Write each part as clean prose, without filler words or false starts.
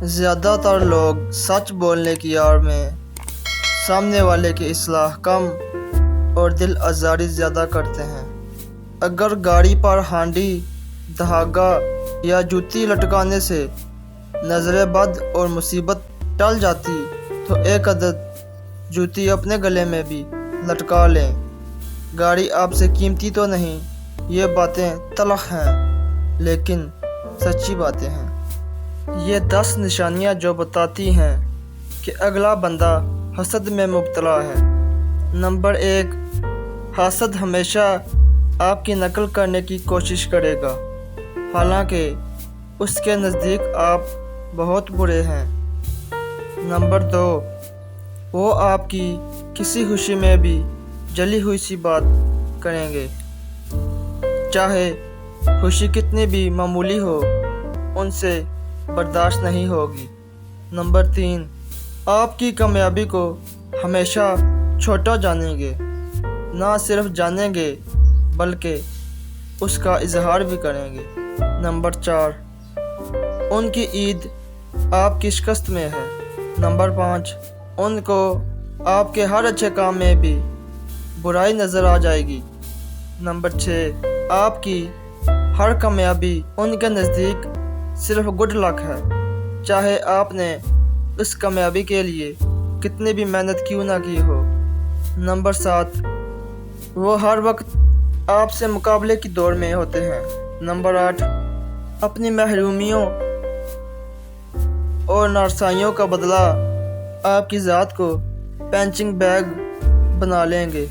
زیادہ تر لوگ سچ بولنے کی آڑ میں سامنے والے کی اصلاح کم اور دل آزاری زیادہ کرتے ہیں۔ اگر گاڑی پر ہانڈی، دھاگا یا جوتی لٹکانے سے نظر بد اور مصیبت ٹل جاتی تو ایک عدد جوتی اپنے گلے میں بھی لٹکا لیں۔ گاڑی آپ سے قیمتی تو نہیں، یہ باتیں تلخ ہیں لیکن سچی باتیں ہیں۔ یہ 10 نشانیاں جو بتاتی ہیں کہ اگلا بندہ حسد میں مبتلا ہے۔ نمبر 1، حاسد ہمیشہ آپ کی نقل کرنے کی کوشش کرے گا، حالانکہ اس کے نزدیک آپ بہت برے ہیں۔ نمبر 2، وہ آپ کی کسی خوشی میں بھی جلی ہوئی سی بات کریں گے، چاہے خوشی کتنی بھی معمولی ہو، ان سے برداشت نہیں ہوگی۔ نمبر 3، آپ کی کامیابی کو ہمیشہ چھوٹا جانیں گے، نہ صرف جانیں گے بلکہ اس کا اظہار بھی کریں گے۔ نمبر 4، ان کی عید آپ کی شکست میں ہے۔ نمبر 5، ان کو آپ کے ہر اچھے کام میں بھی برائی نظر آ جائے گی۔ نمبر 6، آپ کی ہر کامیابی ان کے نزدیک صرف گڈ لک ہے، چاہے آپ نے اس کامیابی کے لیے کتنی بھی محنت کیوں نہ کی ہو۔ نمبر 7، وہ ہر وقت آپ سے مقابلے کی دوڑ میں ہوتے ہیں۔ نمبر 8، اپنی محرومیوں اور نارسائیوں کا بدلہ آپ کی ذات کو پنچنگ بیگ بنا لیں گے۔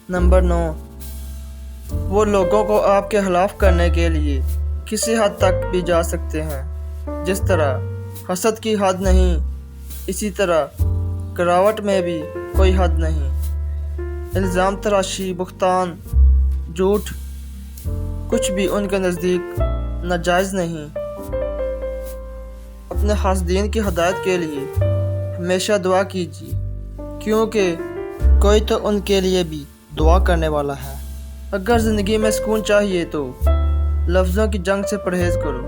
نمبر 9، وہ لوگوں کو آپ کے خلاف کرنے کے لیے کسی حد تک بھی جا سکتے ہیں۔ جس طرح حسد کی حد نہیں، اسی طرح گراوٹ میں بھی کوئی حد نہیں۔ الزام تراشی، بہتان، جھوٹ، کچھ بھی ان کے نزدیک ناجائز نہیں۔ اپنے حاسدین کی ہدایت کے لیے ہمیشہ دعا کیجیے، کیونکہ کوئی تو ان کے لیے بھی دعا کرنے والا ہے۔ اگر زندگی میں سکون چاہیے تو لفظوں کی جنگ سے پرہیز کرو۔